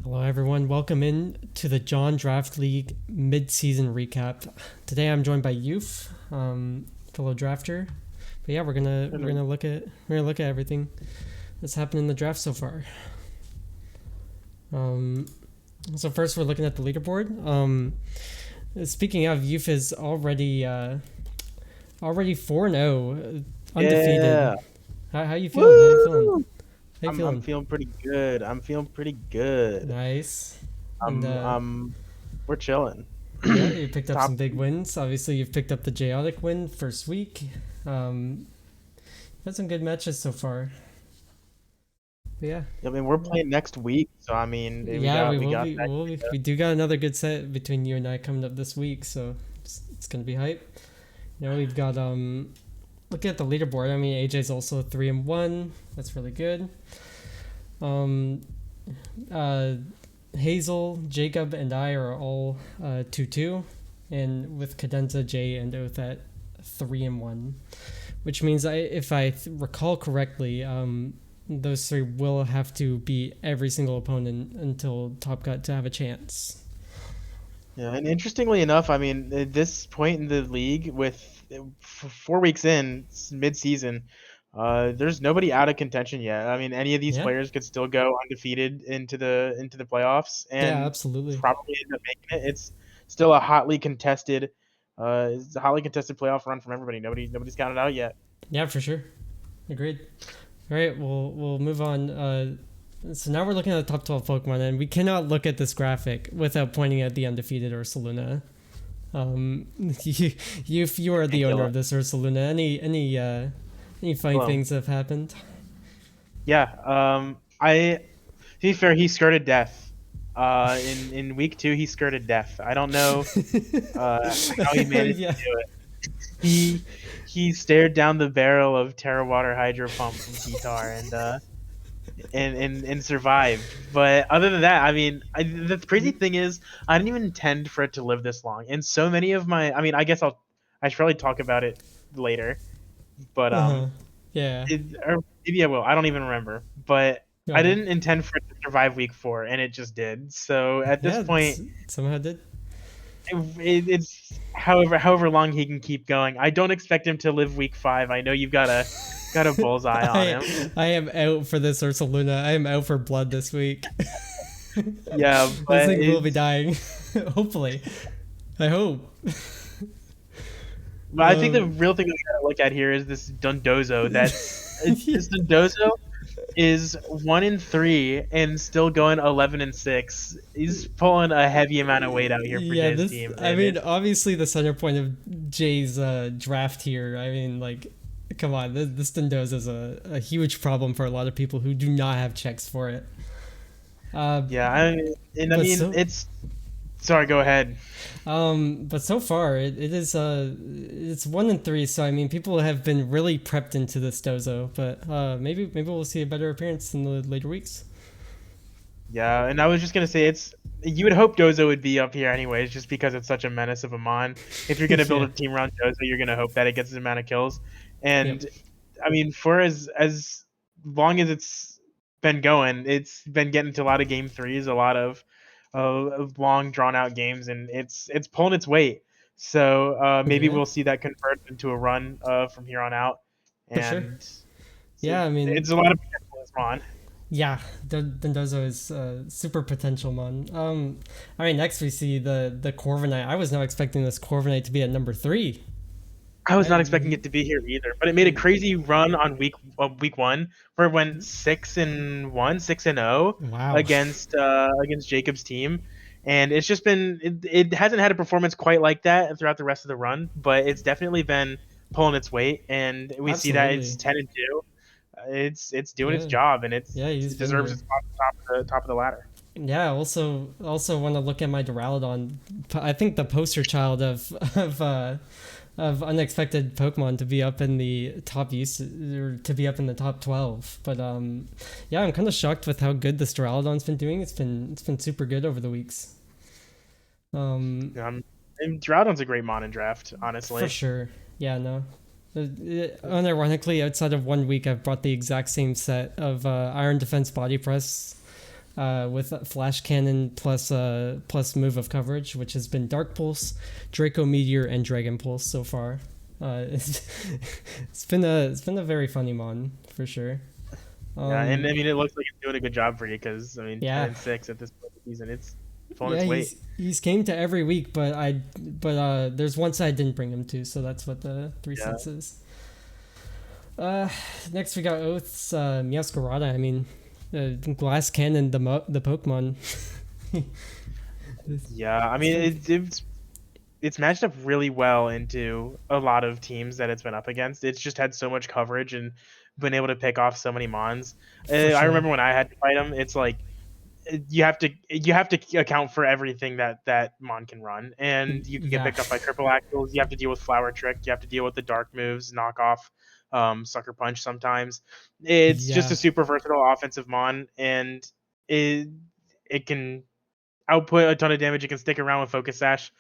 Hello, everyone. Welcome in to the John Draft League mid-season recap. Today, I'm joined by Youth, fellow drafter. But yeah, we're gonna look at everything that's happened in the draft so far. Um, so first, we're looking at the leaderboard. Speaking of, Youth is already 4-0, undefeated. Yeah. How you feeling? How you feeling? Woo! How you I'm feeling? feeling pretty good. I'm feeling pretty good. Nice. And We're chilling. yeah, you picked up Top. some big wins. Obviously, you've picked up the chaotic win first week. Um, had some good matches so far. But yeah, I mean, we're playing next week, so I mean, we yeah, got we we will got be. that. We do got another good set between you and I coming up this week, so it's gonna be hype. We've got looking at the leaderboard. I mean, AJ's also 3-1. That's really good. Um, uh, Hazel, Jacob, and I are all 2-2, and with Cadenza, Jay, and Oath at 3-1, which means if I recall correctly, those three will have to beat every single opponent until Top Cut to have a chance. Yeah, and interestingly enough, I mean, at this point in the league, with 4 weeks in, mid-season, there's nobody out of contention yet. I mean, any of these Yeah, players could still go undefeated into the playoffs yeah, and absolutely. probably end up making it. It's still it's a hotly contested playoff run from everybody. Nobody's counted out yet. Yeah, for sure. Agreed. All right, we'll move on. So now we're looking at the top 12 Pokemon, and we cannot look at this graphic without pointing at the undefeated Ursaluna. You are the Thank owner you. of this Ursaluna. Any funny Hello. things that have happened? Yeah. To be fair, he skirted death. In week 2, he skirted death. I don't know how he managed Yeah, to do it. He he stared down the barrel of Terra Water Hydro Pump from T-Tar and survived. But other than that, I mean, the crazy thing is, I didn't even intend for it to live this long. And so many of I mean, I should probably talk about it later. But uh-huh. Yeah. or maybe I will. I don't even remember. But I Oh, didn't intend for it to survive week 4, and it just did. So at this yeah. point, Somehow did. it's however long he can keep going. I don't expect him to live week 5. I know you've got a bullseye on I him. I am out for this Ursaluna. I am out for blood this week. Yeah, This but thing will be dying. Hopefully. I hope. I think the Um, real thing we gotta look at here is this Dundozo. yeah, This Dundozo is 1-3 and still going 11-6. He's pulling a heavy amount of weight out here for yeah, Jay's this, team, I and mean, it's obviously the center point of Jay's draft here. I mean, like, come on, this Dundos is a huge problem for a lot of people who do not have checks for it. Uh, yeah. I but mean, so it's sorry. Go ahead. but so far it is it's 1-3. So I mean, people have been really prepped into this dozo, but maybe we'll see a better appearance in the later weeks. Yeah, and I was just gonna say you would hope Dozo would be up here anyways, just because it's such a menace of a mon. If you're gonna build Yeah. a team around Dozo, you're gonna hope that it gets the amount of kills. Yep. And I mean, for as long as it's been going, it's been getting to a lot of game threes, a lot of long drawn out games, and it's pulling its weight. So maybe Yeah. we'll see that convert into a run from here on out, For sure. and Yeah. I mean, it's a lot of potential in this mon. yeah, Dondozo is super potential, man. I mean, next we see the Corviknight. I was not expecting this Corviknight to be at number 3. I was not expecting I it to be here either, but it made a crazy run on week 1 where it went 6-1, 6-0 wow. against Jacob's team, and it's just been it hasn't had a performance quite like that throughout the rest of the run, but it's definitely been pulling its weight, and we see that it's Absolutely. 10-2. It's doing its Yeah. job, and Yeah, he's it been deserves here. its spot at the top of the ladder. Yeah, also want to look at my Duraludon. I think the poster child of unexpected Pokemon to be up in the top use or to be up in the top 12. But yeah, I'm kind of shocked with how good this Duraludon's been doing. It's been super good over the weeks. Um, And Droudon's a great mon in draft, for honestly. sure. Yeah, no. Unironically, outside of 1 week, I've brought the exact same set of Iron Defense Body Press with Flash Cannon plus move of coverage, which has been Dark Pulse, Draco Meteor, and Dragon Pulse so far. It's been a very funny mon for sure. Yeah, and I mean it looks like it's doing a good job for you because I mean Yeah. 10-6 at this point of the season, it's pulling Yeah, its weight. he's came to every week, but there's one side I didn't bring him to, so that's what the 3 cents is. Next we got Oath's Meowscarada. I mean, Glass Cannon, the Pokemon. Yeah, I mean it's matched up really well into a lot of teams that it's been up against. It's just had so much coverage and been able to pick off so many mons. I sure. remember when I had to fight him, it's like you have to account for everything that mon can run, and you can get picked up by triple axles. You have to deal with Flower Trick. You have to deal with the dark moves, knock off, Sucker Punch. Sometimes it's just a super versatile offensive mon, and it can output a ton of damage. It can stick around with Focus Sash.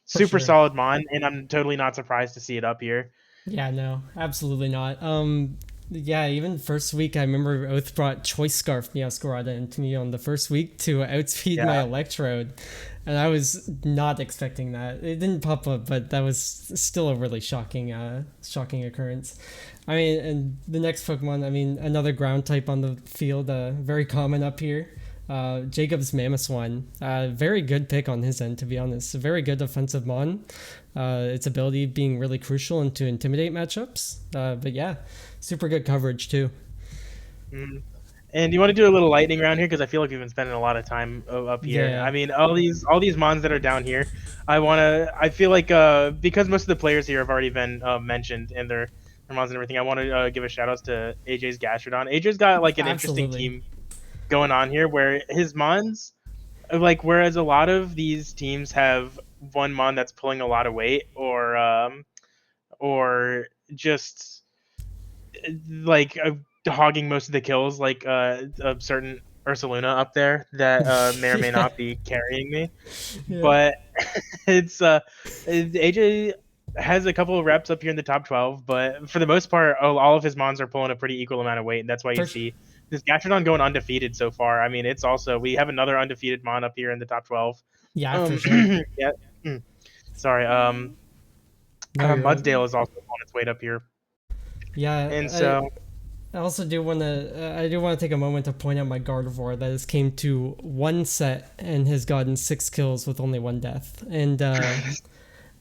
Super solid mon, and I'm totally not surprised to see it up here. Yeah, no, absolutely not. Yeah, even first week, I remember Oath brought Choice Scarf Meowscarada into me on the first week to outspeed my Electrode, and I was not expecting that. It didn't pop up, but that was still a really shocking occurrence. I mean, and the next Pokemon, I mean, another ground type on the field, very common up here. Jacob's Mamoswine, very good pick on his end, to be honest. A very good offensive mon. Its ability being really crucial and to intimidate matchups. But yeah, super good coverage too. And you want to do a little lightning round here because I feel like we've been spending a lot of time up here. Yeah. I mean, all these mons that are down here, I feel like because most of the players here have already been mentioned and their mons and everything, I want to give a shout out to AJ's Gastrodon. AJ's got like an interesting team going on here where his mons, like, whereas a lot of these teams have one mon that's pulling a lot of weight or just like hogging most of the kills, like a certain Ursaluna up there that may or may not be carrying me. But it's AJ has a couple of reps up here in the top 12, but for the most part, all of his mons are pulling a pretty equal amount of weight, and that's why you see this Gastrodon going undefeated so far. I mean, it's also, we have another undefeated mon up here in the top 12. Yeah, for sure. Yeah. Sorry. Mudsdale is also on its weight up here. Yeah, and so I also do want to take a moment to point out my Gardevoir that has came to one set and has gotten 6 kills with only 1 death, and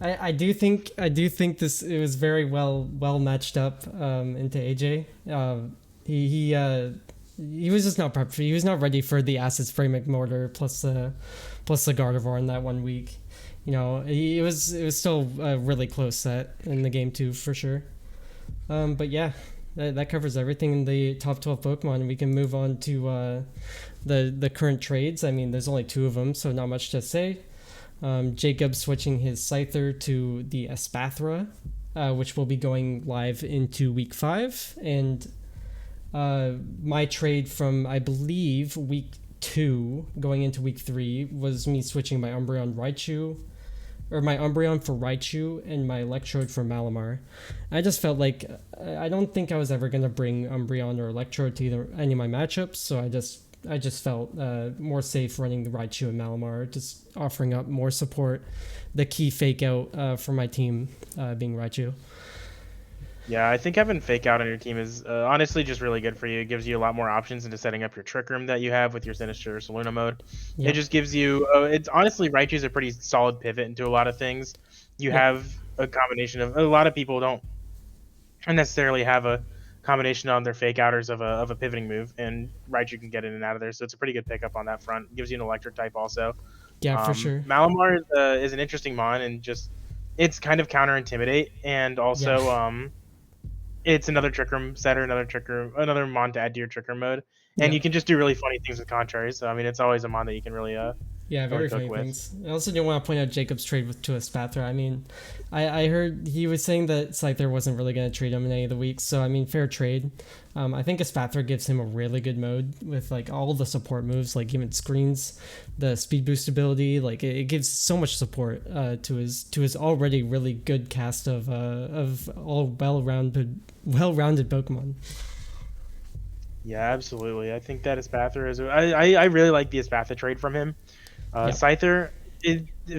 I do think this, it was very well matched up into AJ. He was just not prepped for. He was not ready for the Acid Spray McMortar plus the Gardevoir in that 1 week. You know, it was still a really close set in the game too, for sure. But yeah, that covers everything in the top 12 Pokemon, and we can move on to the current trades. I mean, there's only 2 of them, so not much to say. Jacob switching his Scyther to the Espathra, which will be going live into week 5, and my trade from, I believe, week 2 going into week 3 was me switching my Umbreon for Raichu and my Electrode for Malamar. I just felt like I don't think I was ever going to bring Umbreon or Electrode to any of my matchups, so I just felt more safe running the Raichu and Malamar, just offering up more support, the key fake out for my team being Raichu. Yeah, I think having Fake Out on your team is honestly just really good for you. It gives you a lot more options into setting up your Trick Room that you have with your Sinister Saluna mode. Yep. It just gives you... it's honestly, Raichu's a pretty solid pivot into a lot of things. You have a combination of... A lot of people don't necessarily have a combination on their Fake Outers of a pivoting move, and Raichu can get in and out of there, so it's a pretty good pickup on that front. It gives you an Electric type also. Yeah, for sure. Malamar is an interesting mon, and just... It's kind of counter-intimidate, and also... it's another Trick Room setter, another mon to add to your Trick Room mode, and you can just do really funny things with Contraries. So I mean, it's always a mon that you can really very funny things. I also do want to point out Jacob's trade to Espathra. I mean, I heard he was saying that Scyther wasn't really going to trade him in any of the weeks, so I mean, fair trade. I think Espathra gives him a really good mode with like all the support moves, like even screens, the speed boost ability. Like it gives so much support to his already really good cast of all well-rounded Pokemon. Yeah, absolutely. I think that Espathra is. I really like the Espathra trade from him. Yep. Scyther,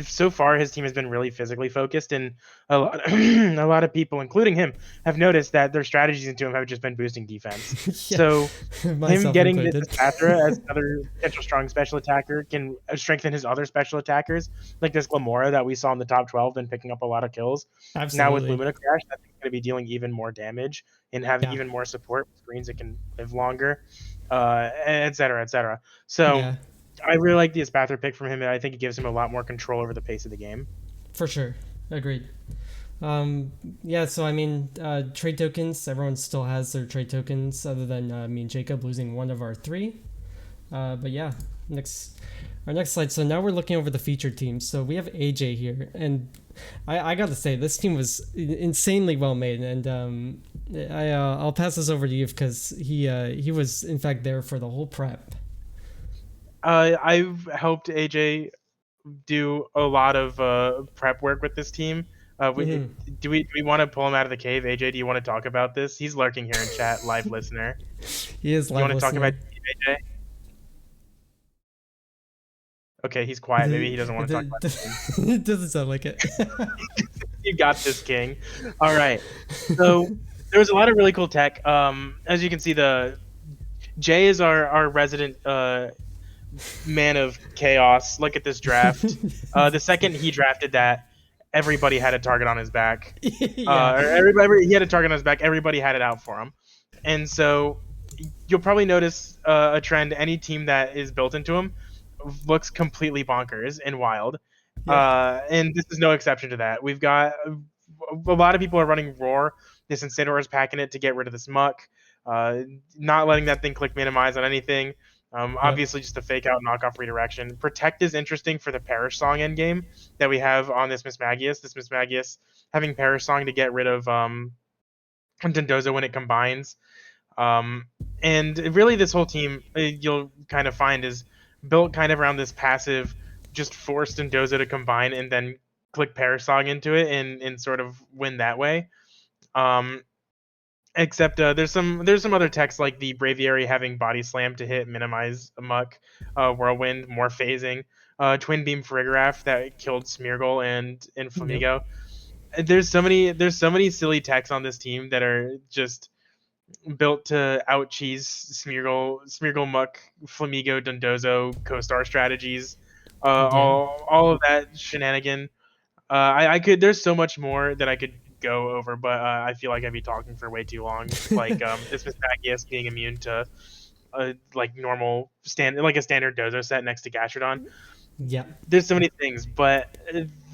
so far his team has been really physically focused, and a lot, a lot of people, including him, have noticed that their strategies into him have just been boosting defense. Yeah, So him myself getting this included. Espathra as another potential strong special attacker can strengthen his other special attackers, like this Glamora that we saw in the top 12, been picking up a lot of kills. Now with Absolutely. Lumina Crash, that's going to be dealing even more damage and having Yeah. even more support with screens that can live longer, et cetera, et cetera. So Yeah, I really like the Espathra pick from him, and I think it gives him a lot more control over the pace of the game. for sure. Agreed. Um, yeah, so I mean, trade tokens. Everyone still has their trade tokens, other than me and Jacob losing one of our three. But yeah, our next slide. So now we're looking over the featured teams. So we have AJ here, and I gotta say this team was insanely well made, and I'll pass this over to you because he was in fact there for the whole prep. I've helped AJ do a lot of prep work with this team. Hmm. Do we want to pull him out of the cave? AJ, do you want to talk about this? He's lurking here in chat, live listener. He is You live want to talk about listener. AJ? Okay, he's quiet. Maybe he doesn't want to talk about the team. It doesn't sound like it. You got this, King. All right. So there was a lot of really cool tech. As you can see, the Jay is our resident man of chaos. Look at this draft. The second he drafted that, everybody had a target on his back. Yeah. Everybody he had a target on his back. Everybody had it out for him, and so you'll probably notice a trend. Any team that is built into him looks completely bonkers and wild, Yep. and this is no exception to that. We've got a lot of people are running Roar. This Incineroar is packing it to get rid of this muck. Not letting that thing click minimize on anything. Yep. Obviously, just a fake out knockoff redirection. Protect is interesting for the Perish Song endgame that we have on this Miss Magius. This Miss Magius having Perish Song to get rid of Dondozo when it combines. Um, and really, this whole team you'll kind of find is built kind of around this passive, just force Dondozo to combine and then click Perish Song into it and sort of win that way. Um, Except there's some other techs like the Braviary having body slam to hit, minimize a muck, whirlwind, more phasing, twin beam Farigiraf that killed Smeargle and Yep. Flamigo. There's so many silly techs on this team that are just built to out cheese Smeargle muck, Flamigo, Dondozo, co-star strategies, Yeah. all of that shenanigan. I could. There's so much more that I could go over, but I feel like I'd be talking for way too long. Like this Mismagius being immune to like normal like a standard Dozo set next to Gastrodon. Yep. There's so many things, but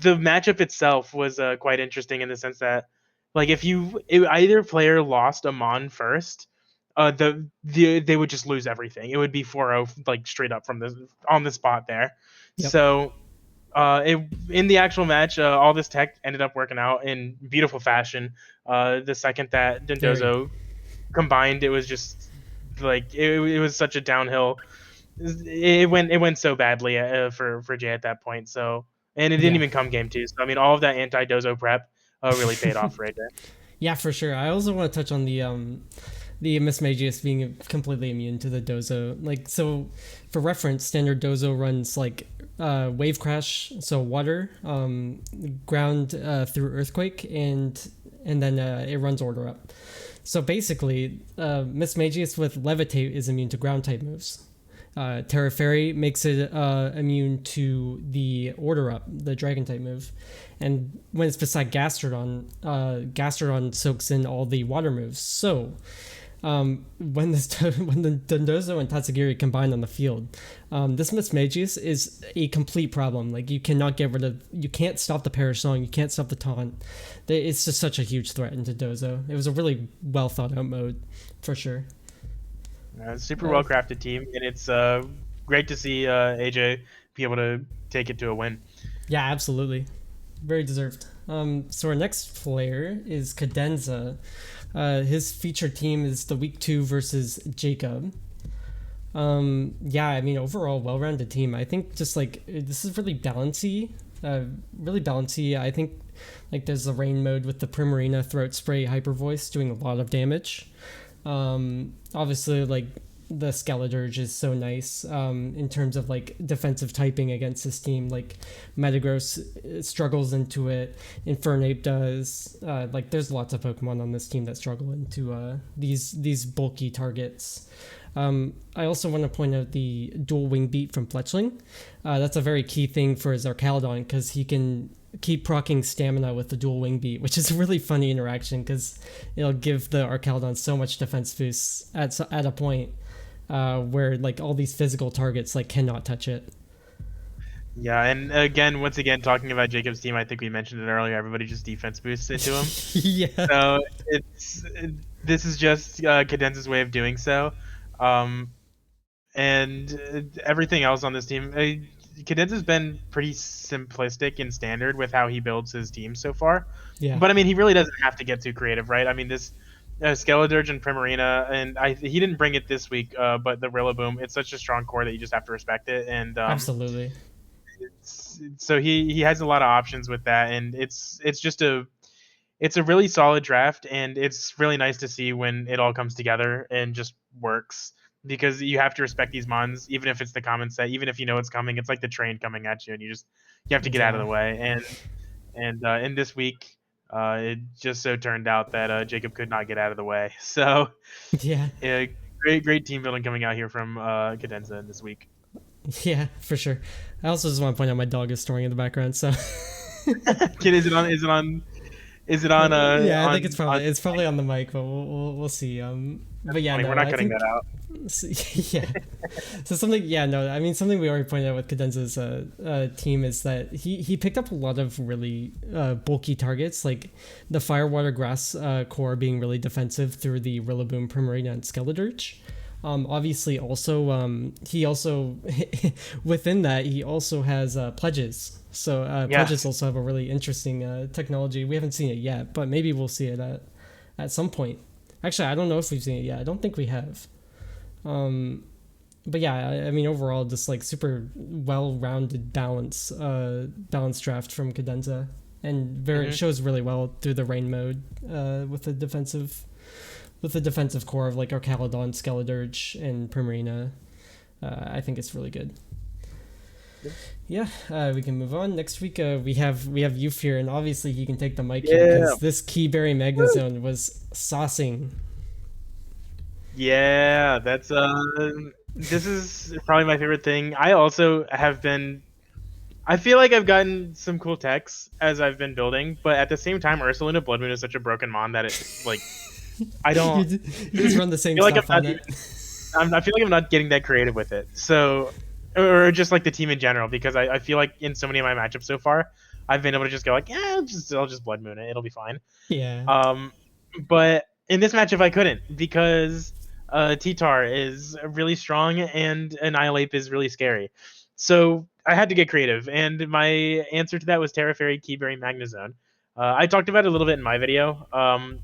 the matchup itself was quite interesting in the sense that like if either player lost a Mon first, they would just lose everything. It would be 4-0 like straight up from the on the spot there. Yep. So in the actual match, all this tech ended up working out in beautiful fashion. The second that Very. Dondozo combined, it was just like it was such a downhill. It went so badly for Jay at that point. So and it didn't Yeah. even come game two. So I mean, all of that anti Dozo prep really paid off right there. Yeah, for sure. I also want to touch on the Miss Magius being completely immune to the Dozo. Like, so for reference, standard Dozo runs like wave crash, so water, ground through earthquake, and then it runs order up. So basically, Miss Magius with levitate is immune to ground type moves. Terra Fairy makes it immune to the order up, the dragon type move. And when it's beside Gastrodon, Gastrodon soaks in all the water moves. So when when the Dondozo and Tatsugiri combine on the field, this Miss Magius is a complete problem. Like you cannot get rid of, you can't stop the Perish Song, you can't stop the taunt. It's just such a huge threat into Dozo. It was a really well thought out mode, for sure. Super Uh, well crafted team, and it's great to see AJ be able to take it to a win. yeah, absolutely, very deserved. So our next player is Cadenza. His featured team is the week 2 versus Jacob. Yeah, I mean overall well-rounded team. I think just like this is really balancy. I think like there's the rain mode with the Primarina throat spray hyper voice doing a lot of damage. Obviously, like the Skeleturge is so nice in terms of like defensive typing against this team. Like Metagross struggles into it, Infernape does. Like there's lots of Pokemon on this team that struggle into these bulky targets. I also want to point out the dual wing beat from Fletchling. That's a very key thing for his Archaludon because he can keep proccing stamina with the dual wing beat, which is a really funny interaction because it'll give the Archaludon so much defense boosts at a point where like all these physical targets like cannot touch it. Yeah, and once again, talking about Jacob's team, I think we mentioned it earlier. Everybody just defense boosts into him. Yeah. So this is just Cadenza's way of doing so, and everything else on this team. Cadenza's been pretty simplistic and standard with how he builds his team so far. Yeah. But I mean, he really doesn't have to get too creative, right? I mean, this Skeledirge and Primarina, and he didn't bring it this week, but the Rillaboom, it's such a strong core that you just have to respect it. And Absolutely. so he has a lot of options with that, and it's a really solid draft, and it's really nice to see when it all comes together and just works, because you have to respect these mons, even if it's the common set, even if you know it's coming. It's like the train coming at you, and you have to get out of the way. And in this week, it just so turned out that Jacob could not get out of the way. So Yeah. great team building coming out here from Cadenza in this week. Yeah, for sure. I also just want to point out my dog is snoring in the background. So, Kid, is it on? Is it on? Is it on? Yeah, I think on, it's probably on the mic, but we'll see. But yeah, like, no, we're not I cutting think that out. yeah. So something, yeah, no, I mean something we already pointed out with Cadenza's team is that he picked up a lot of really bulky targets, like the Firewater Grass core being really defensive through the Rillaboom, Primarina, and Skeledirge. Obviously, also he also within that he also has pledges. So pledges also have a really interesting technology. We haven't seen it yet, but maybe we'll see it at some point. Actually, I don't know if we've seen it yet. I don't think we have. But yeah, I mean overall, just like super well-rounded balance draft from Cadenza, and very shows really well through the rain mode with the defensive core of like Archaludon, Skeledirge, and Primarina. I think it's really good. Yeah, we can move on. Next week we have Youth here, and obviously he can take the mic here because this Keyberry Magnezone was saucing. Yeah, that's this is probably my favorite thing. I also have been I feel like I've gotten some cool techs as I've been building, but at the same time, Ursaluna Blood Moon is such a broken mon that it like I don't you just run the same feel like stuff on it. I feel like I'm not getting that creative with it. So, or just like the team in general, because I feel like in so many of my matchups so far, I've been able to just go like, yeah, I'll just Blood Moon it. It'll be fine. Yeah. But in this matchup, I couldn't because T-Tar is really strong and Annihilate is really scary. So I had to get creative, and my answer to that was Terra Fairy, Keyberry, Magnezone. I talked about it a little bit in my video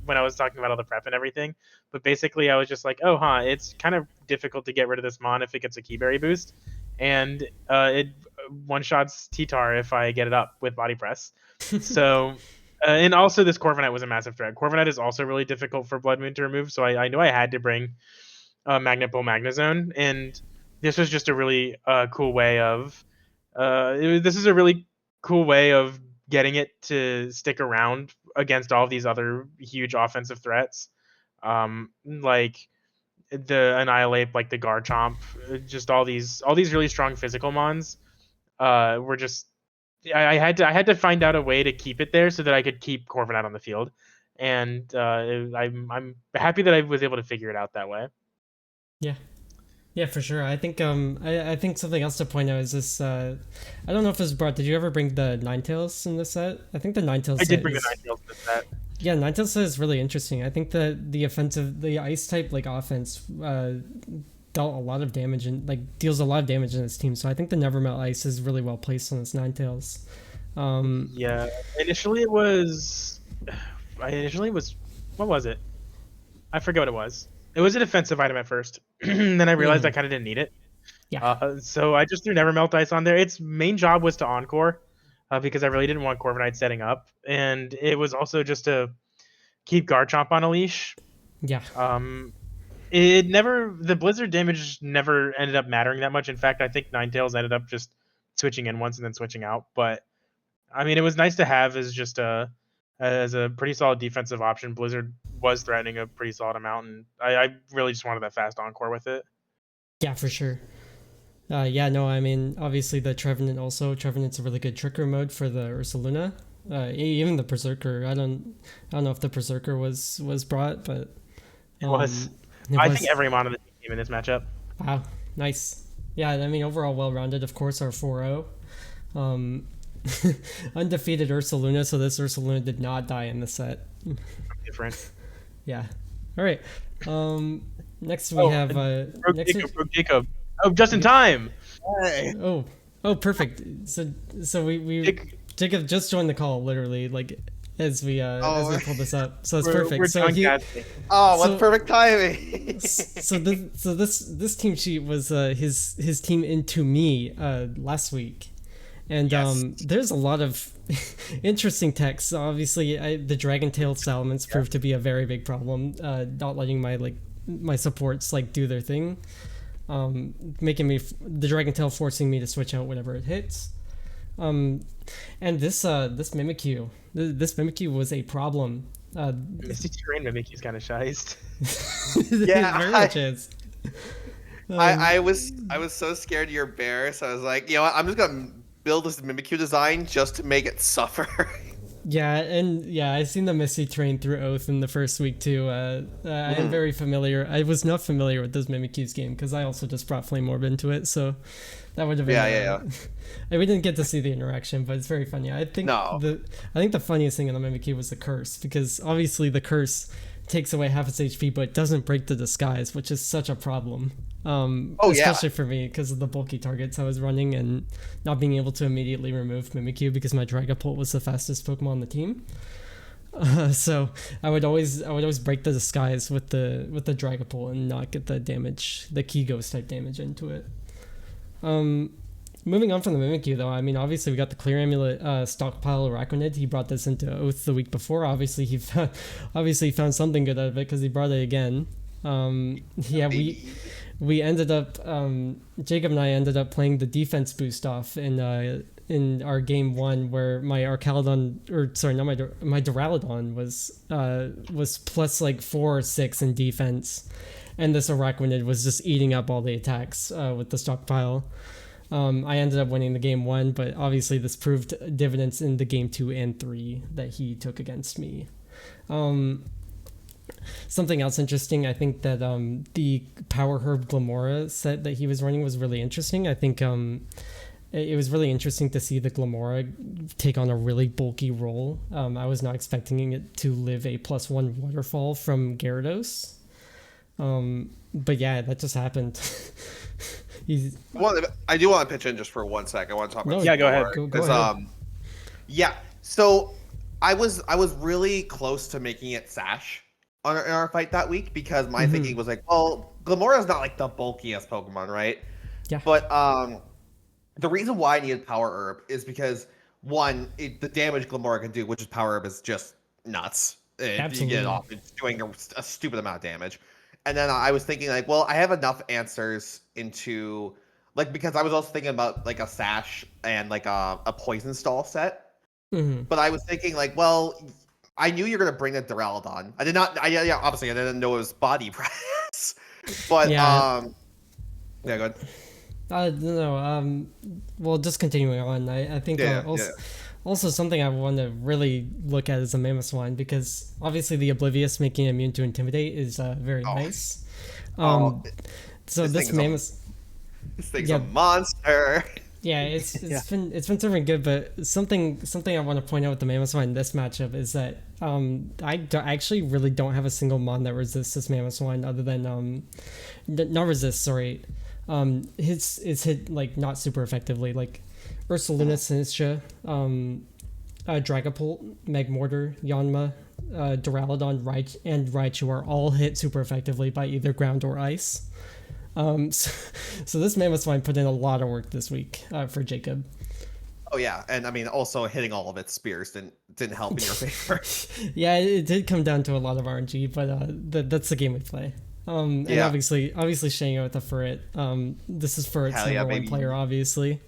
when I was talking about all the prep and everything, but basically I was just like, it's kind of difficult to get rid of this mon if it gets a Keyberry boost, and it one-shots T-Tar if I get it up with Body Press. So, and also this Corviknight was a massive threat. Corviknight is also really difficult for Blood Moon to remove, so I knew I had to bring Magnetball Magnezone, and this was just a really cool way of this is a really cool way of getting it to stick around against all of these other huge offensive threats, like the Annihilate, like the Garchomp, just all these really strong physical mons. Were just I had to find out a way to keep it there so that I could keep Corviknight on the field, and I'm happy that I was able to figure it out that way. Yeah. Yeah, for sure. I think I think something else to point out is this I don't know if it was brought. Did you ever bring the Ninetales in this set? I think the Ninetales I did bring the Ninetales in this set. Yeah, Ninetales set is really interesting. I think the ice type like offense dealt a lot of damage and like deals a lot of damage in this team. So I think the Nevermelt Ice is really well placed on this Ninetales. Yeah, initially it was what was it? I forget what it was. It was a defensive item at first. Then I realized I kind of didn't need it. Yeah. So I just threw Nevermelt Ice on there. Its main job was to encore, because I really didn't want Corviknight setting up, and it was also just to keep Garchomp on a leash. Yeah. The Blizzard damage never ended up mattering that much. In fact, I think Ninetales ended up just switching in once and then switching out. But I mean, it was nice to have as a pretty solid defensive option. Blizzard was threatening a pretty solid amount, and I really just wanted that fast encore with it. Yeah, for sure. Yeah, no, I mean, obviously the Trevenant's a really good trigger mode for the Ursaluna. Even the Berserker. I don't know if the Berserker was brought, but It was. I think every mon of the team in this matchup. Wow, nice. Yeah, I mean, overall well-rounded. Of course, our 4-0. Undefeated Ursaluna, so this Ursaluna did not die in the set. Different. Yeah. All right. Next we have Jacob. Oh, just in time. Hey. Oh, perfect. So we Jacob just joined the call, literally, like as we pulled this up. So it's perfect. What perfect timing. so this team sheet was his team into me last week. And yes. There's a lot of interesting text. Obviously, the dragon-tailed salamence proved to be a very big problem. Not letting my supports do their thing, making me the dragon-tail forcing me to switch out whenever it hits. And this Mimikyu, this Mimikyu was a problem. Misty Terrain Mimikyu's kind of shized. Yeah, very much is. I was so scared of your bear, so I was like, you know what, I'm just gonna build this Mimikyu design just to make it suffer. I've seen the Misty Terrain through Oath in the first week too. I am very familiar. I was not familiar with this Mimikyu's game because I also just brought Flame Orb into it, so that would have been we didn't get to see the interaction, but it's very funny. I think the funniest thing in the Mimikyu was the curse, because obviously the curse takes away half its HP, but it doesn't break the disguise, which is such a problem. Especially for me because of the bulky targets I was running and not being able to immediately remove Mimikyu because my Dragapult was the fastest Pokemon on the team. So I would always break the disguise with the Dragapult and not get the damage, the Key Ghost type damage into it. Moving on from the Mimikyu though, I mean, obviously we got the Clear Amulet Stockpile Araquanid. He brought this into Oath the week before. Obviously he found something good out of it because he brought it again. We ended up Jacob and I ended up playing the defense boost off in our game 1 where my Archaludon, or sorry, not my Duraludon was plus 4 or 6 in defense, and this Araquanid was just eating up all the attacks with the stockpile. I ended up winning the game 1, but obviously this proved dividends in the game 2 and 3 that he took against me. Something else interesting, I think that the Power Herb Glamora set that he was running was really interesting. I think it was really interesting to see the Glamora take on a really bulky role. I was not expecting it to live a +1 waterfall from Gyarados. But yeah, that just happened. I do want to pitch in just for 1 sec. I want to talk about go ahead. Go ahead. So I was really close to making it Sash in our fight that week because my thinking was like, well, Glamora's not the bulkiest Pokemon, right? Yeah. But the reason why I needed Power Herb is because one, the damage Glamora can do, which is Power Herb, is just nuts. Absolutely. You get it off, it's doing a stupid amount of damage. And then I was thinking well, I have enough answers into because I was also thinking about a Sash and a Poison Stall set. Mm-hmm. But I was thinking well, I knew you're gonna bring the Duraludon. I did not. Obviously I didn't know it was Body Press. But go ahead. No. Well, just continuing on. I think also something I want to really look at is the Mamoswine, because obviously the Oblivious making it immune to Intimidate is very nice. So this thing's a monster. Yeah, it's been serving good, but something I want to point out with the Mamoswine in this matchup is that I actually really don't have a single mon that resists this Mamoswine other than not resist, sorry. It's hit not super effectively, Ursaluna, Sinistra, Dragapult, Magmortar, Yanma, Duraludon, and Raichu are all hit super effectively by either ground or ice. So this Mamoswine put in a lot of work this week for Jacob. Oh yeah, and I mean also hitting all of its spears didn't help in your favor. Yeah, it did come down to a lot of RNG, but that's the game we play. And Yeah. obviously Shango with the Furret. This is Furret's Hell yeah, number one baby. player, obviously.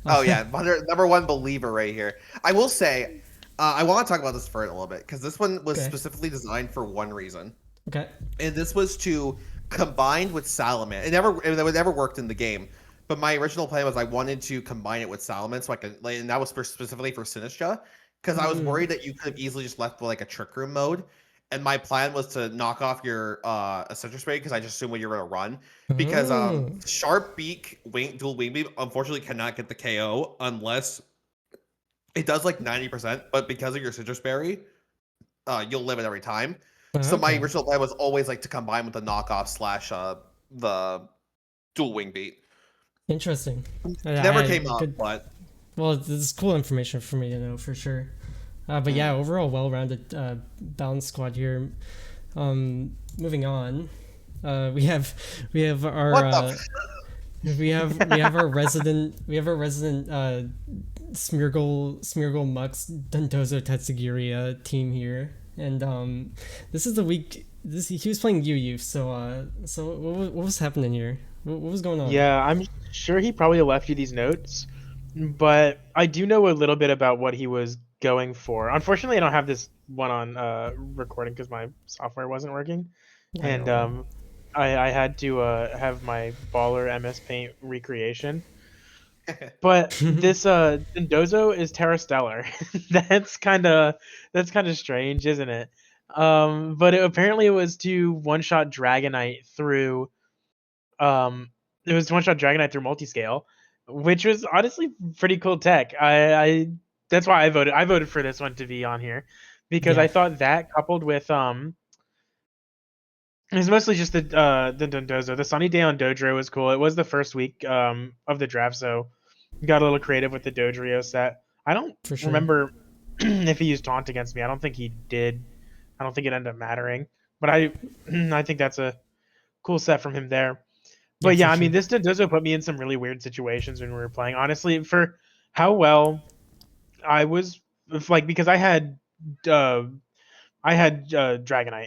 Oh yeah, number one believer right here. I will say, I want to talk about this for it a little bit because this one was Okay. specifically designed for one reason, Okay. and this was to combine with Salamence. It never worked in the game, but my original plan was I wanted to combine it with Salamence, so I could, like, and that was specifically for Sinistra, because I was worried that you could have easily just left with like a Trick Room mode. And my plan was to knock off your Eccentric Spade because I just assumed what you were gonna run. Because Sharp Beak dual wing beam unfortunately cannot get the KO unless it does like 90%, but because of your Citrus Berry, you'll live it every time. So my original plan was always like to combine with the knockoff slash the dual wing beat. Interesting. Never came up, but well, this is cool information for me to know for sure. But yeah, overall well-rounded, balanced squad here. Moving on, we have our we have our resident Smeargle Mux Dondozo Tatsugiri team here, and this is the week. He was playing Yu. So what was happening here? What was going on? Yeah, I'm sure he probably left you these notes, but I do know a little bit about what he was going for. Unfortunately, I don't have this one on recording because my software wasn't working, and I had to have my baller MS Paint recreation. But this Dondozo is Terrastellar. that's kind of strange, isn't it? But apparently it was to one-shot Dragonite through multiscale, which was honestly pretty cool tech. I that's why I voted for this one to be on here because I thought that coupled with it's mostly just the Dondozo. The Sunny Day on Dodrio was cool. It was the first week of the draft, so got a little creative with the Dodrio set. I don't remember if he used taunt against me. I don't think he did. I don't think it ended up mattering. But I think that's a cool set from him there. But yeah, I mean, this Dondozo put me in some really weird situations when we were playing. Honestly, for how well I was, like, because I had Dragonite,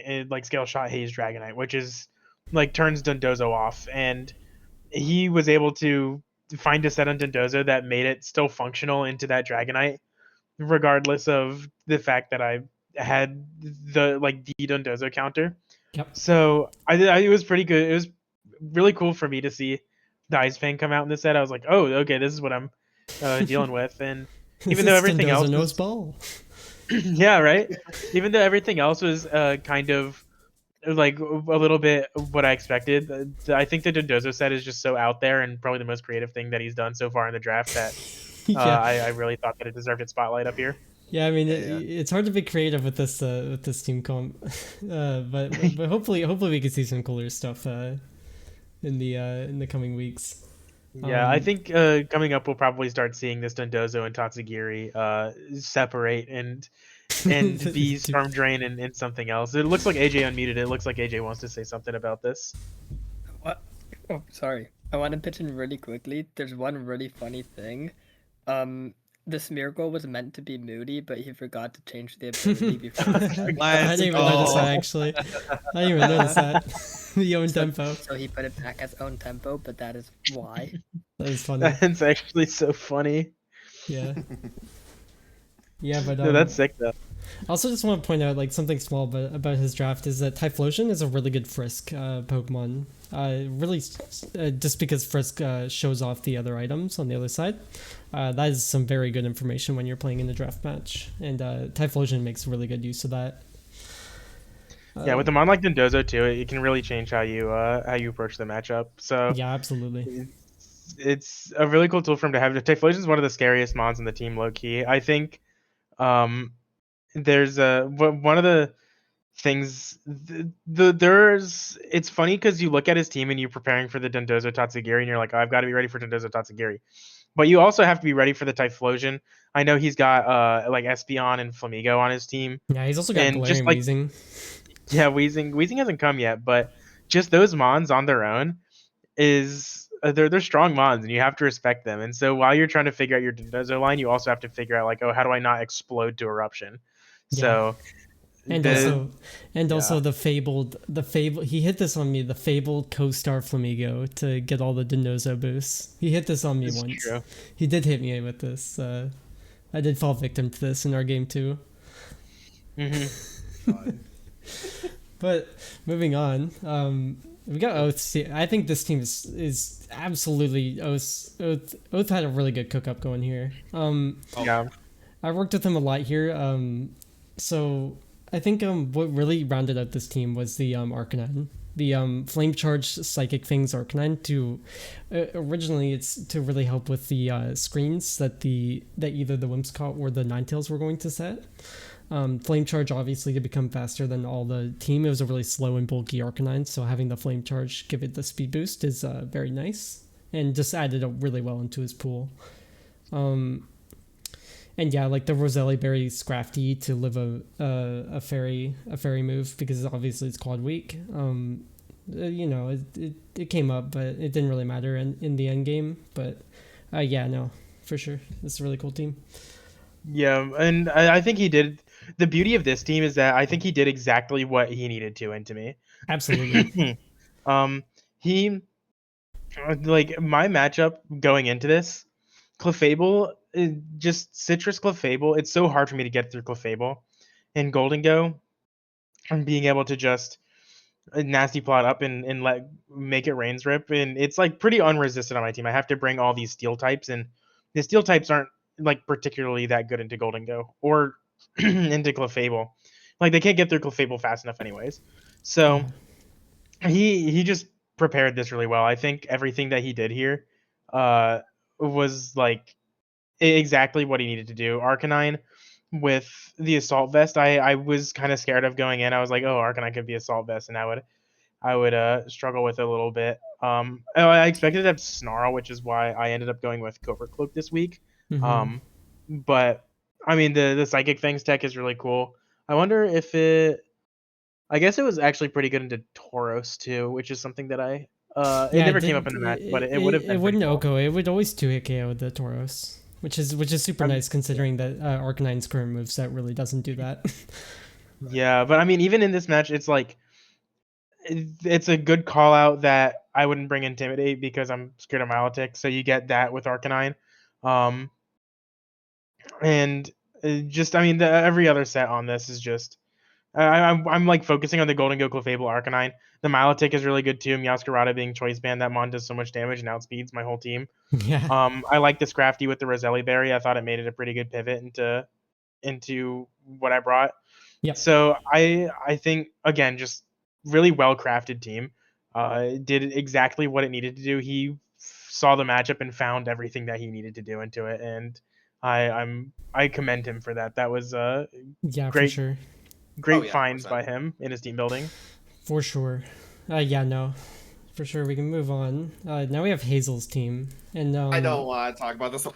and like Scale Shot Haze Dragonite, which is like turns Dondozo off, and he was able to find a set on Dondozo that made it still functional into that Dragonite, regardless of the fact that I had the Dondozo counter. Yep. So it was pretty good. It was really cool for me to see the Ice Fang come out in this set. I was like, oh, okay, this is what I'm dealing with, and even though everything else was ball. yeah, right. Even though everything else was kind of like a little bit what I expected, I think the Dondozo set is just so out there and probably the most creative thing that he's done so far in the draft that I really thought that it deserved its spotlight up here. Yeah, I mean it's hard to be creative with this team comp, but hopefully we can see some cooler stuff in the coming weeks. Yeah, I think coming up we'll probably start seeing this Dondozo and Tatsugiri separate and be Storm Drain and something else. It looks like AJ unmuted. It looks like AJ wants to say something about this. What? Oh, sorry. I want to pitch in really quickly. There's one really funny thing. The Smeargle was meant to be moody, but he forgot to change the ability before. I didn't even notice that, actually. I didn't even notice that. The own tempo. So he put it back as own tempo, but that is why. That is funny. That's actually so funny. Yeah. Yeah, but no, that's sick though. I also just want to point out like something small but about his draft is that Typhlosion is a really good Frisk Pokemon. Really, just because Frisk shows off the other items on the other side. That is some very good information when you're playing in a draft match, and Typhlosion makes really good use of that. Yeah, with a mon like Dondozo too, it can really change how you approach the matchup. So yeah, absolutely. It's a really cool tool for him to have. Typhlosion is one of the scariest mons in the team, low key. I think there's one of the things it's funny because you look at his team and you're preparing for the Dondozo Tatsugiri and you're like, oh, I've got to be ready for Dondozo Tatsugiri, but you also have to be ready for the Typhlosion. I know he's got like Espeon and Flamigo on his team. Yeah, he's also got Galarian Weezing. Yeah, Weezing hasn't come yet, but just those mons on their own is they're strong mons and you have to respect them. And so while you're trying to figure out your Dondozo line, you also have to figure out like, oh, how do I not explode to Eruption? So And also the fabled he hit this on me, the fabled co-star Flamigo to get all the Denozo boosts. He hit this on me once. True. He did hit me with this. I did fall victim to this in our game too. But moving on, we got Oath. I think this team is absolutely Oath. Oath had a really good cook up going here. Yeah. I worked with him a lot here. So I think what really rounded out this team was the Arcanine. The Flame Charge Psychic Things Arcanine to originally it's to really help with the screens that either the Whimsicott or the Ninetales were going to set. Flame Charge obviously to become faster than all the team. It was a really slow and bulky Arcanine, so having the Flame Charge give it the speed boost is very nice and just added up really well into his pool. And yeah, like the Roselli Berry Scrafty to live a fairy move because obviously it's quad weak. It came up, but it didn't really matter in the end game. But yeah, no, for sure, it's a really cool team. Yeah, and I think he did. The beauty of this team is that I think he did exactly what he needed to into me. Absolutely. He like my matchup going into this, Clefable, just Citrus Clefable. It's so hard for me to get through Clefable in Golden Go, and being able to just nasty plot up and make it Rains Rip, and it's like pretty unresisted on my team. I have to bring all these steel types, and the steel types aren't like particularly that good into Golden Go or into Clefable. Like they can't get through Clefable fast enough anyways. So he just prepared this really well. I think everything that he did here was like exactly what he needed to do. Arcanine with the Assault Vest, I was kind of scared of going in. I was like, oh, Arcanine could be Assault Vest, and I would struggle with it a little bit. I expected to have Snarl, which is why I ended up going with Covert Cloak this week. But I mean, the Psychic Things tech is really cool. I wonder if I guess it was actually pretty good into Tauros too, which is something that it never came up in the match, but it would have been. It wouldn't cool. Oko. It would always 2-hit KO the Tauros, which is super nice considering that Arcanine's current moveset really doesn't do that. Yeah, but I mean, even in this match, it's like it's a good call out that I wouldn't bring Intimidate because I'm scared of Milotic. So you get that with Arcanine. And just, I mean, every other set on this is just, I'm like focusing on the Golden Go Clefable Arcanine. The Milotic is really good too. Meowscarada being choice band, that mon does so much damage and outspeeds my whole team. Yeah. I like the Scrafty with the Roselli Berry. I thought it made it a pretty good pivot into what I brought. Yep. So I think again, just really well crafted team. Did exactly what it needed to do. He saw the matchup and found everything that he needed to do into it, and I commend him for that. That was yeah, great, for sure. Great finds by him in his team building. For sure. Yeah, no. For sure, we can move on. Now we have Hazel's team, and I don't want to talk about this one.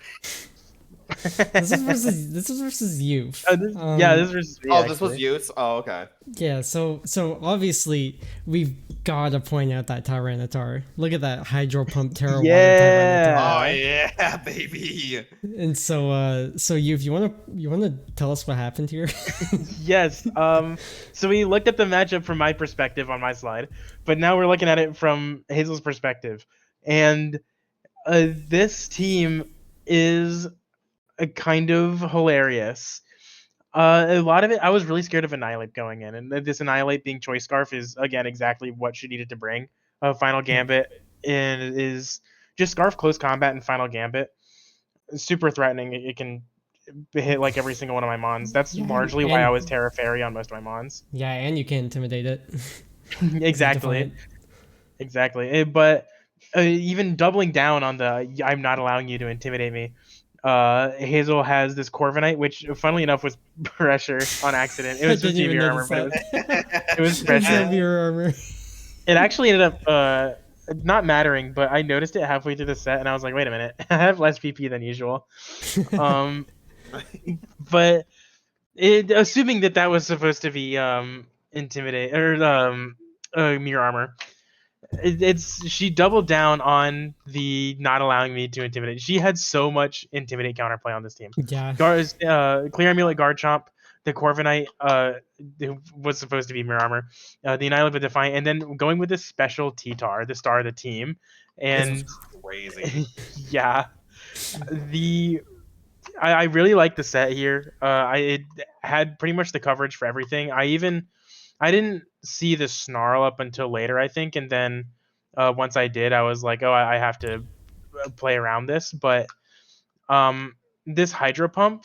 this is versus Youth. This is versus me, this was Youth. Oh, okay. Yeah, so obviously we've got to point out that Tyranitar. Look at that Hydro Pump Terra Water Tyranitar. Oh yeah, baby. And so Youth, you wanna tell us what happened here? Yes. So we looked at the matchup from my perspective on my slide, but now we're looking at it from Hazel's perspective, and this team is kind of hilarious. A lot of it, I was really scared of Annihilate going in, and this Annihilate being Choice Scarf is again exactly what she needed to bring. Final Gambit is just Scarf close combat and Final Gambit. Super threatening. It can hit like every single one of my mons. That's largely why I was Terra Fairy on most of my mons. Yeah, and you can intimidate it. Exactly. But even doubling down on the I'm not allowing you to intimidate me. Hazel has this Corviknight, which funnily enough was pressure on accident. It was just Mirror Armor, but it was pressure. Mirror Armor. It actually ended up not mattering, but I noticed it halfway through the set, and I was like, wait a minute, I have less PP than usual. But assuming that was supposed to be intimidate or Mirror Armor. She doubled down on the not allowing me to intimidate. She had so much intimidate counterplay on this team. Yeah. Clear Amulet Garchomp, the Corviknight who was supposed to be Mirror Armor, the Annihilate with Defiant, and then going with this special T-Tar, the star of the team. And This was crazy. yeah, I really like the set here. It had pretty much the coverage for everything. I didn't see the snarl up until later, I think, and then once I did, I was like, oh, I have to play around this. But this Hydro Pump,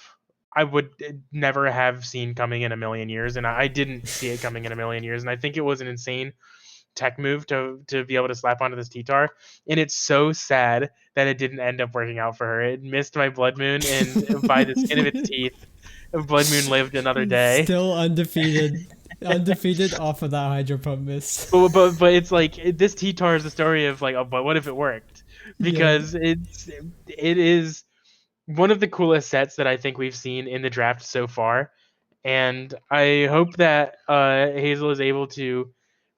I would never have seen coming in a million years, and I didn't see it coming in a million years, and I think it was an insane tech move to be able to slap onto this T-Tar, and it's so sad that it didn't end up working out for her. It missed my Blood Moon, and by the skin of its teeth, Blood Moon lived another day. Still undefeated. Undefeated off of that Hydro Pump miss. But it's like this T-Tar is the story of like, oh, but what if it worked? Because it is one of the coolest sets that I think we've seen in the draft so far, and I hope that Hazel is able to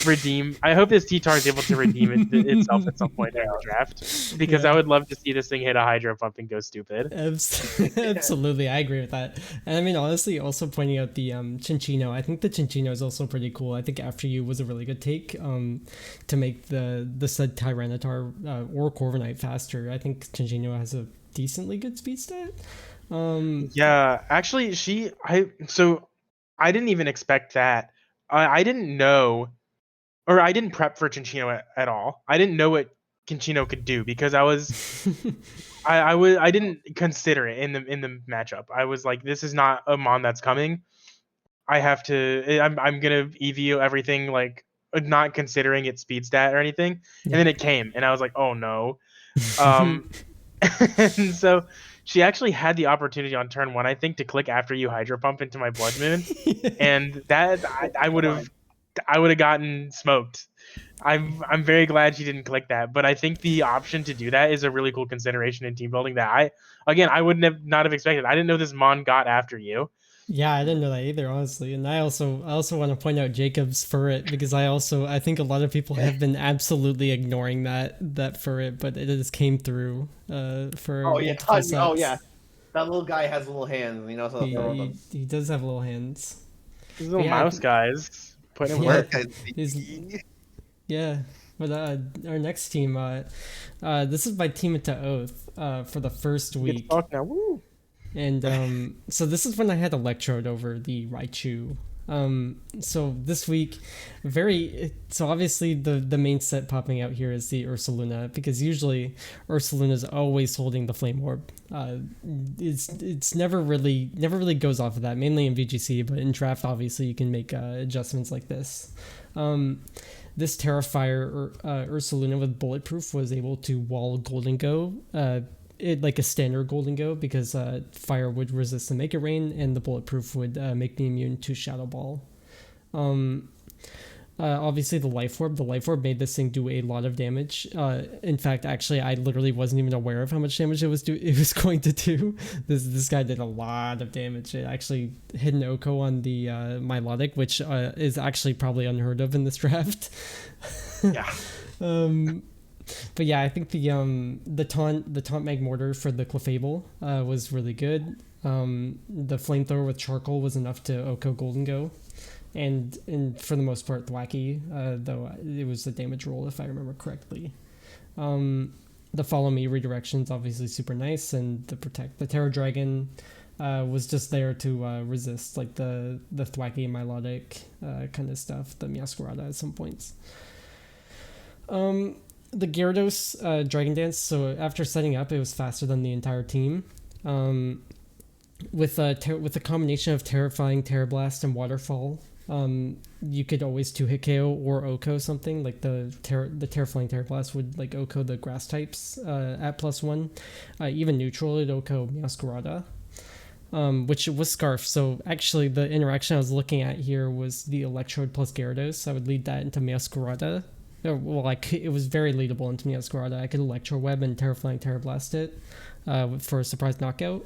redeem. I hope this T-Tar is able to redeem itself at some point during the draft, because I would love to see this thing hit a Hydro Pump and go stupid. Absolutely, I agree with that. And I mean, honestly, also pointing out the Chinchino. I think the Chinchino is also pretty cool. I think After You was a really good take to make the said Tyranitar or Corviknight faster. I think Chinchino has a decently good speed stat. Yeah, actually, I didn't even expect that. I didn't know, or I didn't prep for Chinchino at all. I didn't know what Chinchino could do because I didn't consider it in the matchup. I was like, this is not a mon that's coming. I'm gonna EVO everything, like not considering its speed stat or anything. And then it came, and I was like, oh no. And so she actually had the opportunity on turn 1, I think, to click After You Hydro Pump into my Blood Moon, and that I would have gotten smoked. I'm very glad she didn't click that, but I think the option to do that is a really cool consideration in team building that I would not have expected. I didn't know this mon got After You. Yeah, I didn't know that either, honestly. And I also want to point out Jacob's Furret, because I think a lot of people have been absolutely ignoring that Furret, but it just came through for multiple sets. Oh yeah, that little guy has little hands. You know, so he does have little hands. These little mouse guys put him work. Yeah. But our next team, this is my team into Oath for the first week. Talk now. Woo. And so this is when I had Electrode over the Raichu. So this week, so obviously the main set popping out here is the Ursaluna, because usually Ursaluna is always holding the Flame Orb. It's never really goes off of that, mainly in VGC, but in draft obviously you can make adjustments like this. This Terrifier Ursaluna with Bulletproof was able to wall Golden Go, like a standard Golden Go, because Fire would resist the Make It Rain, and the Bulletproof would make me immune to Shadow Ball. Obviously the Life Orb made this thing do a lot of damage. In fact, actually, I literally wasn't even aware of how much damage it was going to do. This guy did a lot of damage. It actually hit an Oko on the Milotic, which is actually probably unheard of in this draft. Yeah. But yeah, I think the taunt Magmortar for the Clefable was really good. The Flamethrower with Charcoal was enough to Oko Golden Go, and for the most part Thwacky, though it was a damage roll if I remember correctly. The Follow Me redirection's obviously super nice, and the Terror Dragon was just there to resist like the Thwacky and Milotic kind of stuff, the Meowscarada at some points. The Gyarados Dragon Dance, so after setting up, it was faster than the entire team. With a combination of Terrifying, Terra Blast, and Waterfall, you could always 2-hit KO or Oko something, like the Terrifying Terra Blast would like Oko the grass types at +1. Even neutral, it Oko Meowscarada, which was Scarf. So actually the interaction I was looking at here was the Electrode plus Gyarados. I would lead that into Meowscarada. Well, it was very leadable into Meowscarada. I could Electro Web and Terra Blast it for a surprise knockout.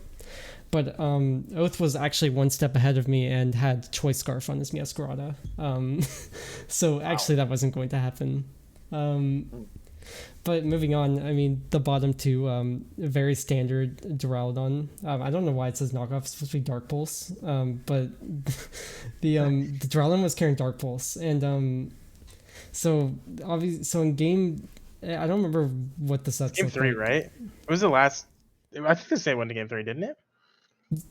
But Oath was actually one step ahead of me and had Choice Scarf on his Meowscarada. So actually that wasn't going to happen. But moving on, I mean, the bottom two, very standard Duraludon. I don't know why it says knockoff. It's supposed to be Dark Pulse. But the Duraludon was carrying Dark Pulse, and so obviously, so in game, I don't remember what the sets Game look 3, like. right? It was the last. I think the same went to game 3, didn't it?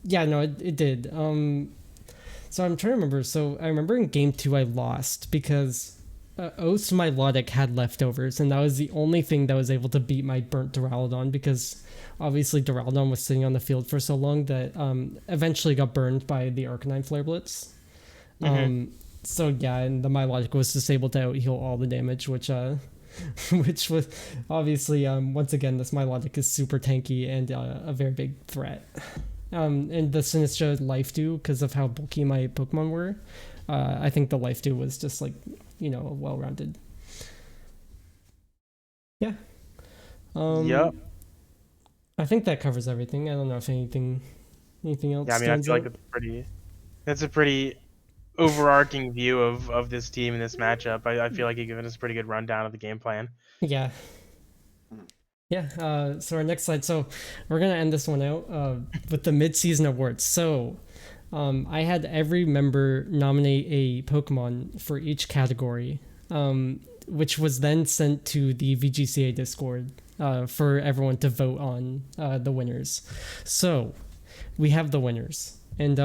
Yeah, no, it did. So I'm trying to remember. So I remember in game 2 I lost because Oath's Milotic had leftovers, and that was the only thing that was able to beat my burnt Duraludon, because obviously Duraludon was sitting on the field for so long that eventually got burned by the Arcanine Flare Blitz. So yeah, and the Milotic was just able to out heal all the damage, which which was obviously once again, this Milotic is super tanky and a very big threat. And the Sinistra Life Dew, because of how bulky my Pokemon were, I think the Life Dew was just like, well-rounded. Yeah. Yep. I think that covers everything. I don't know if anything else. Yeah, I mean, I feel like that's a pretty overarching view of this team and this matchup. I feel like you've given us a pretty good rundown of the game plan. Yeah. Yeah. So our next slide. So we're gonna end this one out with the mid-season awards. So I had every member nominate a Pokemon for each category, which was then sent to the VGCA Discord for everyone to vote on the winners. So we have the winners. And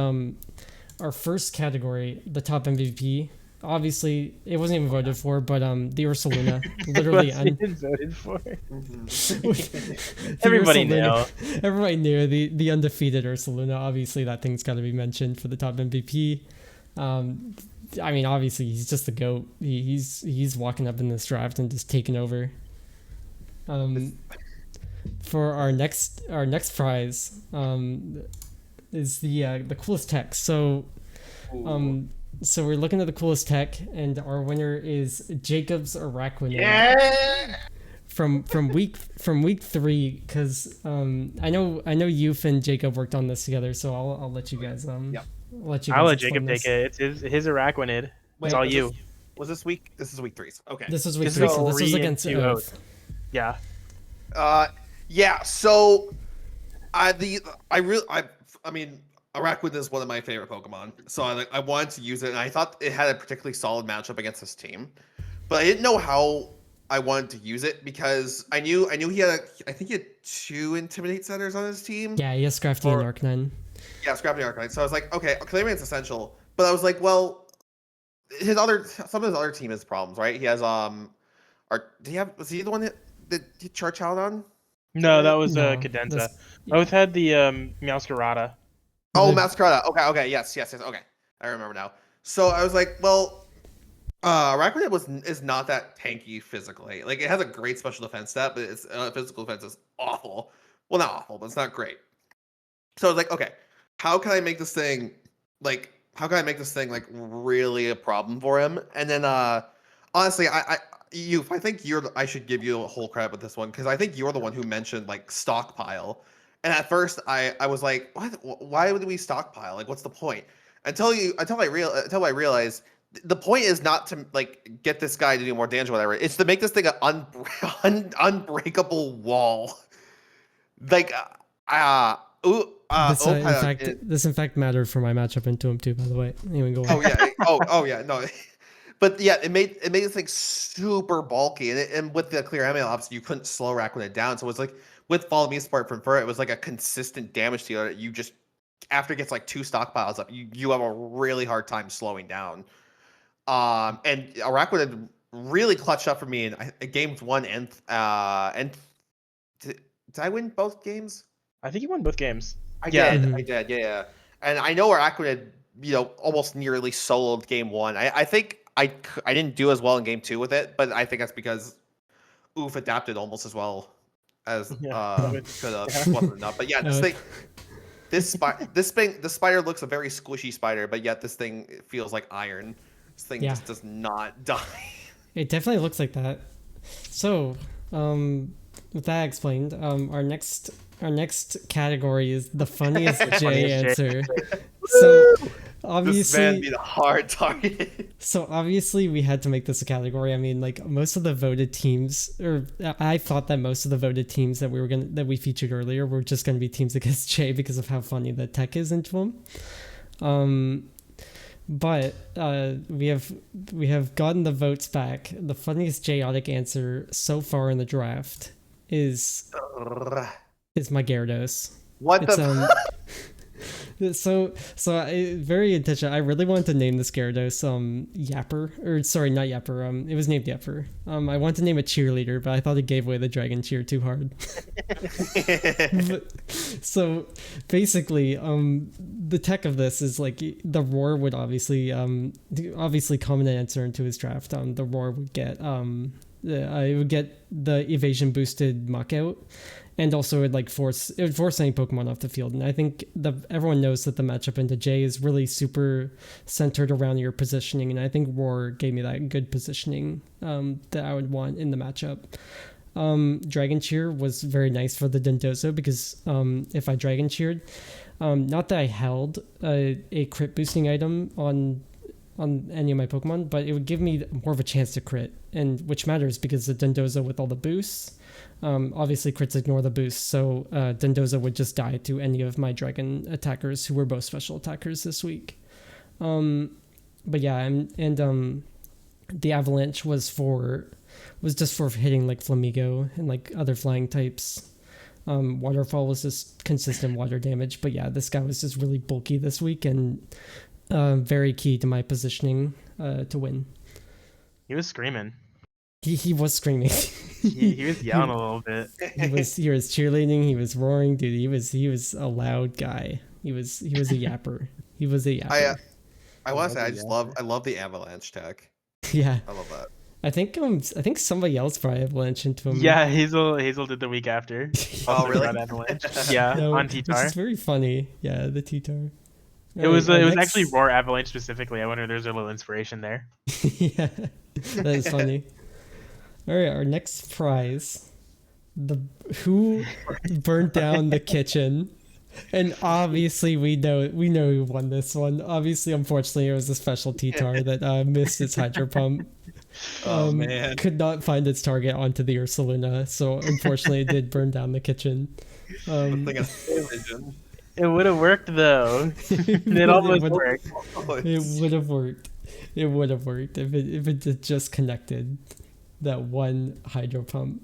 our first category, the top MVP, obviously it wasn't even voted for, but the Ursaluna, literally voted for. The Everybody Ursaluna- knew. Everybody knew the undefeated Ursaluna. Obviously, that thing's got to be mentioned for the top MVP. I mean, obviously, he's just the GOAT. He's walking up in this draft and just taking over. For our next prize, is the coolest tech. So, so we're looking at the coolest tech, and our winner is Jacob's Araquanid. Yeah. From week 3, because I know Youth and Jacob worked on this together, so I'll let you guys I'll let Jacob take it. It's his Araquanid. It's all you. Was this week? This is week 3. Okay. This was week This 3, is so this was three against and two Oath. Yeah. Yeah. So, I mean, Araquanid is one of my favorite Pokemon, so I wanted to use it, and I thought it had a particularly solid matchup against this team, but I didn't know how I wanted to use it, because I knew he had I think he had 2 Intimidate Centers on his team. Yeah, he has Scrafty and Arcanine. Yeah, Scrafty and Arcanine. So I was like, okay, Claymant's essential, but I was like, well, some of his other team has problems, right? He has was he the one that he charged out on? No, that was No, Cadenza. that's- Both had the Meowscarada. Oh, Masquerada. Okay, yes. Okay, I remember now. So I was like, well, Araquanid is not that tanky physically. Like, it has a great special defense stat, but its physical defense is awful. Well, not awful, but it's not great. So I was like, okay, how can I make this thing like really a problem for him? And then honestly, I think I should give you a whole credit with this one, because I think you're the one who mentioned like stockpile. And at first I was like, why would we stockpile? Like, what's the point? Until I realized the point is not to like get this guy to do more damage or whatever. It's to make this thing an unbreakable wall. Like, this in fact mattered for my matchup into him too, by the way. Anyway, go on. Oh yeah. Oh yeah. No. But yeah, it made this thing super bulky, and with the clear ML ops, you couldn't slow Araquanid down. So it was like with Follow Me Spark from Fur, it was like a consistent damage dealer that you just, after it gets like 2 stockpiles up, you have a really hard time slowing down. And Araquanid really clutched up for me in games 1 and did I win both games? I think he won both games. I Yeah. did, yeah. And I know Araquanid, almost nearly soloed game 1. I think I didn't do as well in game 2 with it, but I think that's because Oof adapted almost as well as could have. Wasn't enough. But yeah, this spider looks a very squishy spider, but yet this thing feels like iron. This thing just does not die. It definitely looks like that. So, with that explained, our next category is the funniest J answer. So This man obviously, being a hard target. so obviously we had to make this a category. I mean, like most of the voted teams, or I thought that most of the voted teams that we featured earlier were just gonna be teams against Jay because of how funny the tech is into him. But we have gotten the votes back. The funniest chaotic answer so far in the draft is my Gyarados. What It's so very intentional. I really wanted to name this Gyarados Yapper, or sorry, not Yapper. It was named Yapper. I wanted to name a cheerleader, but I thought it gave away the Dragon Cheer too hard. So basically, the tech of this is like the Roar would obviously common answer into his draft. The Roar would get it would get the evasion boosted muck out. And also it would force any Pokemon off the field. And I think everyone knows that the matchup into J is really super centered around your positioning. And I think Roar gave me that good positioning that I would want in the matchup. Dragon Cheer was very nice for the Dondozo because if I Dragon Cheered, not that I held a crit boosting item on any of my Pokemon, but it would give me more of a chance to crit, and which matters because the Dondozo with all the boosts, obviously crits ignore the boost, so Dondozo would just die to any of my dragon attackers who were both special attackers this week. But yeah, and the Avalanche was just for hitting like Flamigo and like other flying types. Waterfall was just consistent water damage, but yeah, this guy was just really bulky this week and very key to my positioning to win. He was screaming. He was screaming. He was yelling a little bit. He was cheerleading. He was roaring, dude. He was a loud guy. He was a yapper. He was a yapper. I want to say I love the Avalanche tech. Yeah, I love that. I think somebody else brought Avalanche into him. Yeah, Hazel did the week after. Oh, really? Avalanche. Yeah, No, on which T-Tar. is very funny. Yeah, the T-Tar. It was actually Roar Avalanche specifically. I wonder if there's a little inspiration there. Yeah, that is funny. All right, our next prize, who burnt down the kitchen, and obviously we know who won this one. Obviously, unfortunately, it was a special T-Tar that missed its hydro pump. Oh man! Could not find its target onto the Ursaluna, so unfortunately, it did burn down the kitchen. It would have worked though. It almost worked. It would have worked. It would have worked if it had just connected that one hydro pump.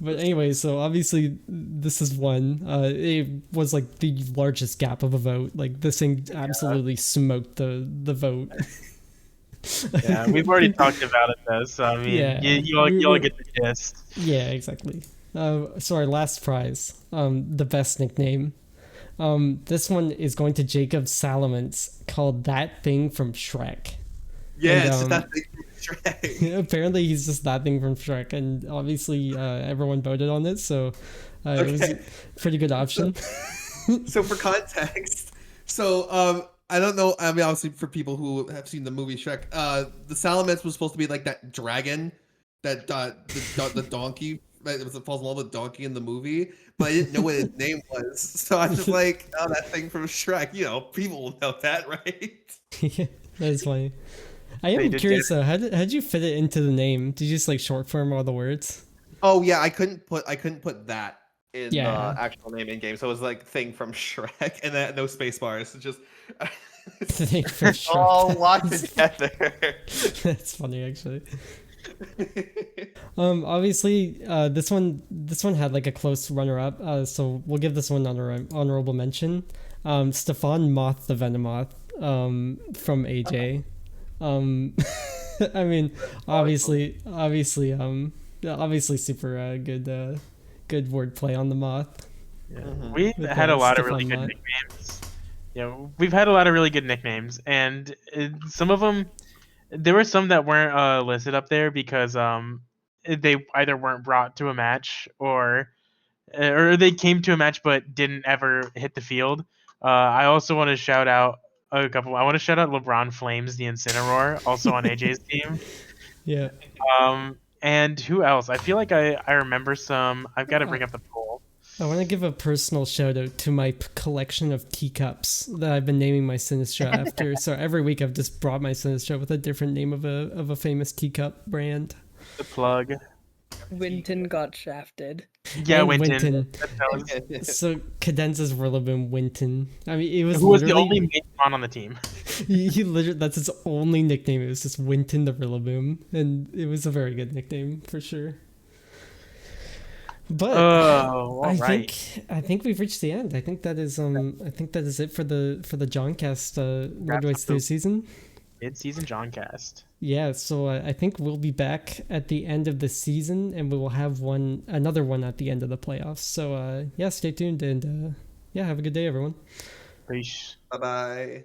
But anyway, so obviously this is one. It was like the largest gap of a vote. Like this thing absolutely smoked the vote. Yeah, we've already talked about it though, so I mean, yeah, you all get the gist. Yeah, exactly. So our last prize, the best nickname. This one is going to Jacob Salamence, called That Thing from Shrek. Yeah, And, it's just that thing from Shrek. Apparently he's just that thing from Shrek, and obviously everyone voted on it, so it was a pretty good option. So for context, I don't know. I mean, obviously for people who have seen the movie Shrek, the Salamence was supposed to be like that dragon, that the donkey. It was falls in love with donkey in the movie, but I didn't know what his name was. So I was just like, oh, that thing from Shrek. You know, people will know that, right? Yeah, that is funny. I am curious though. How did you fit it into the name? Did you just like short form all the words? Oh yeah, I couldn't put that in the actual name in game, so it was like thing from Shrek, and then no space bars. It's just Thing from Shrek. all locked together. That's funny actually. Obviously, this one had like a close runner up. So we'll give this one honorable mention. Stefan Moth the Venomoth, from AJ. I mean, obviously, super good wordplay on the moth. Yeah. We've had a lot of really good nicknames. Yeah, we've had a lot of really good nicknames, and some of them. There were some that weren't listed up there because they either weren't brought to a match or they came to a match but didn't ever hit the field. I also want to shout out a couple. I want to shout out LeBron Flames, the Incineroar, also on AJ's team. Yeah. And who else? I feel like I remember some. I've got to bring up the poll. I want to give a personal shout out to my collection of teacups that I've been naming my Sinistра after. So every week I've just brought my Sinistra with a different name of a famous teacup brand. The plug. Winton got shafted. Yeah, And Winton. So Cadenza's Rillaboom Winton. I mean, it was Who was the literally only matron on the team? he literally that's his only nickname. It was just Winton the Rillaboom, and it was a very good nickname for sure. But I think we've reached the end. I think that is it for the Johncast midways through the season. Mid-season Johncast. Yeah, so I think we'll be back at the end of the season, and we will have another one at the end of the playoffs. So yeah, stay tuned, and yeah, have a good day, everyone. Peace. Bye bye.